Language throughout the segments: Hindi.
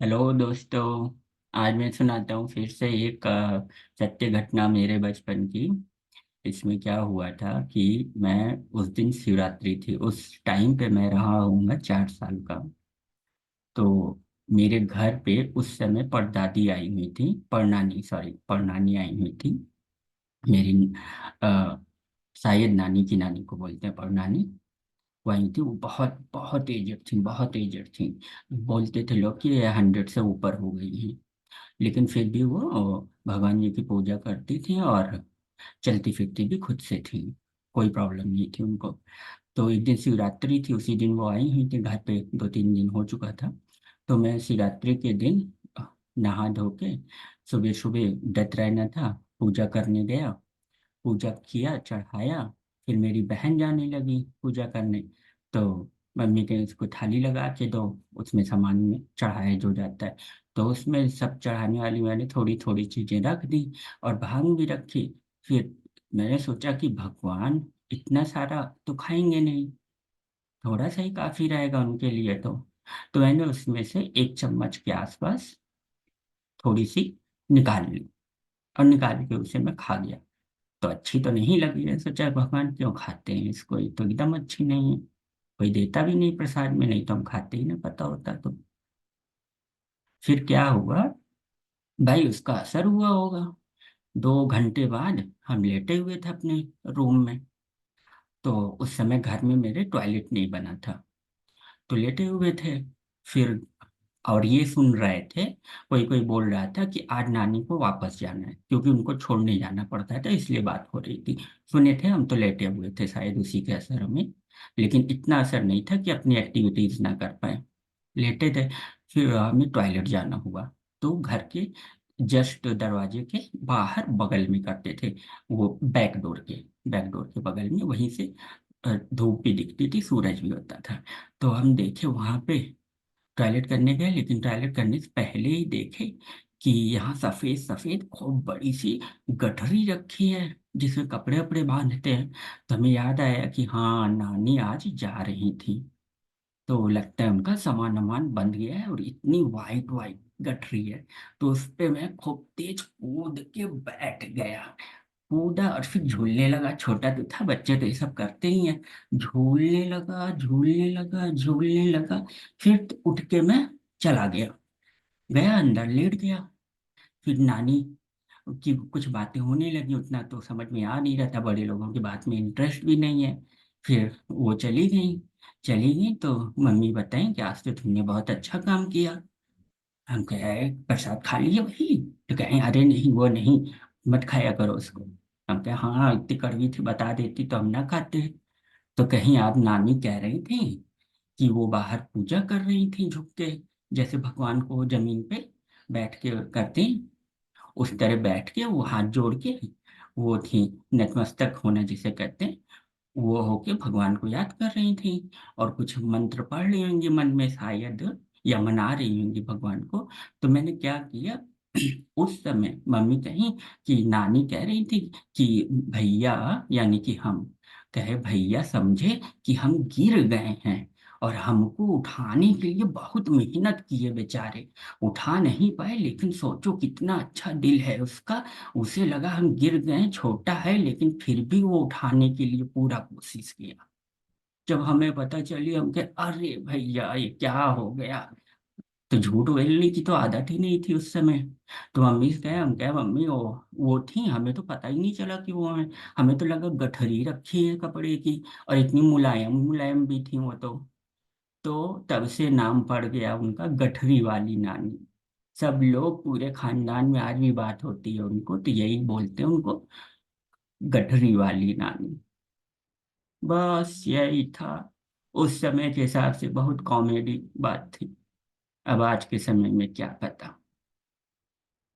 हेलो दोस्तों। आज मैं सुनाता हूँ फिर से एक सत्य घटना मेरे बचपन की। इसमें क्या हुआ था कि मैं उस दिन शिवरात्रि थी, उस टाइम पे मैं रहा हूँगा 4 साल का। तो मेरे घर पे उस समय परदादी आई हुई थी, परनानी, सॉरी, परनानी आई हुई थी। मेरी आ, शायद नानी की नानी को बोलते हैं परनानी। वही थी। वो बहुत बहुत एजड थी, बहुत एजड थी। बोलते थे लोग कि ये 100 से ऊपर हो गई है। लेकिन फिर भी वो भगवान जी की पूजा करती थी और चलती फिरती भी खुद से थी। कोई प्रॉब्लम नहीं थी उनको। तो एक दिन शिवरात्रि थी, उसी दिन वो आई हुई थी घर पे। 2-3 दिन हो चुका था। तो मैं शिवरात्रि के दिन नहा धो के सुबह सुबह व्रत रहना था, पूजा करने गया। पूजा किया, चढ़ाया। फिर मेरी बहन जाने लगी पूजा करने। तो मम्मी ने उसको थाली लगा के दो, उसमें सामान में चढ़ाया जो जाता है। तो उसमें सब चढ़ाने वाली मैंने थोड़ी थोड़ी चीजें रख दी और भांग भी रखी। फिर मैंने सोचा कि भगवान इतना सारा तो खाएंगे नहीं, थोड़ा सा ही काफी रहेगा उनके लिए। तो मैंने उसमें से 1 चम्मच के आसपास थोड़ी सी निकाल ली और निकाल के उसे मैं खा गया। तो अच्छी तो नहीं लगी है, सोचा भगवान क्यों खाते हैं इसको, ये तो एकदम अच्छी नहीं है। कोई देता भी नहीं प्रसाद में, नहीं तो हम खाते ही ना, पता होता तो। फिर क्या हुआ, भाई उसका असर हुआ होगा। 2 घंटे बाद हम लेटे हुए थे अपने रूम में। तो उस समय घर में मेरे टॉयलेट नहीं बना था, तो लेटे हुए थे। फिर और ये सुन रहे थे, कोई कोई बोल रहा था कि आज नानी को वापस जाना है, क्योंकि उनको छोड़ने जाना पड़ता था, इसलिए बात हो रही थी। सुने थे हम, तो लेटे हुए थे शायद उसी के असर में। लेकिन इतना असर नहीं था कि अपनी एक्टिविटीज ना कर पाए। लेटे थे। फिर हमें टॉयलेट जाना हुआ। तो घर के जस्ट दरवाजे के बाहर बगल में करते थे, वो बैक डोर के बगल में, वहीं से धूप भी दिखती थी, सूरज भी होता था। तो हम देखे वहां पे, टॉयलेट करने गए, लेकिन टॉयलेट करने से पहले ही देखे कि यहाँ सफेद सफेद खूब बड़ी सी गठरी रखी है, जिसमें कपड़े वपड़े बांधते हैं। तो हमें याद आया कि हाँ, नानी आज जा रही थी। तो लगता है उनका सामान वामान बंद गया है, और इतनी वाइट वाइट गठरी है। तो उस पे मैं खूब तेज कूद के बैठ गया। कूदा और फिर झूलने लगा। छोटा तो था, बच्चे तो ये सब करते ही हैं। झूलने लगा, झूलने लगा, झूलने लगा। फिर तो उठ के मैं चला गया, गया अंदर लेट गया। फिर नानी की कुछ बातें होने लगी, उतना तो समझ में आ नहीं रहा था, बड़े लोगों की बात में इंटरेस्ट भी नहीं है। फिर वो चली गई। चली गई तो मम्मी बताएं कि आज तो तुमने बहुत अच्छा काम किया। हम कहे प्रसाद खा लिए भाई? तो कहें अरे नहीं, वो नहीं, मत खाया करो उसको। हम कहे हाँ, इतनी कड़वी थी, बता देती तो हम ना खाते। तो कहीं आप नानी कह रही थी कि वो बाहर पूजा कर रही थी झुक के, जैसे भगवान को जमीन पे बैठ के करते हैं, उस तरह बैठ के वो हाथ जोड़ के वो थी, नतमस्तक होना जिसे कहते हैं, वो होके भगवान को याद कर रही थी। और कुछ मंत्र पढ़ रही होंगी मन में शायद, या मना रही होंगी भगवान को। तो मैंने क्या किया, उस समय मम्मी कहीं कि नानी कह रही थी कि भैया, यानी कि हम, कहे भैया समझे कि हम गिर गए हैं, और हमको उठाने के लिए बहुत मेहनत की है बेचारे, उठा नहीं पाए। लेकिन सोचो कितना अच्छा दिल है उसका, उसे लगा हम गिर गए, छोटा है लेकिन फिर भी वो उठाने के लिए पूरा कोशिश किया। जब हमें पता चली, हम कहे अरे भैया ये क्या हो गया। तो झूठ बोलने की तो आदत ही नहीं थी उस समय। तो मम्मी से कहे, हम कहे मम्मी वो थी, हमें तो पता ही नहीं चला कि वो है। हमें तो लगा गठरी रखी है कपड़े की, और इतनी मुलायम मुलायम भी थी वो तो तब से नाम पड़ गया उनका, गठरी वाली नानी। सब लोग पूरे खानदान में आज भी बात होती है उनको, तो यही बोलते हैं उनको, गठरी वाली नानी। बस यही था। उस समय के हिसाब से बहुत कॉमेडी बात थी। अब आज के समय में क्या पता।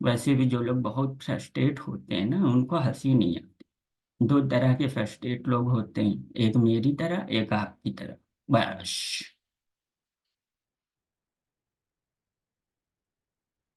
वैसे भी जो लोग बहुत फ्रस्ट्रेट होते हैं ना, उनको हंसी नहीं आती। 2 तरह के फ्रस्ट्रेट लोग होते हैं, एक मेरी तरह, एक आपकी तरह। बस।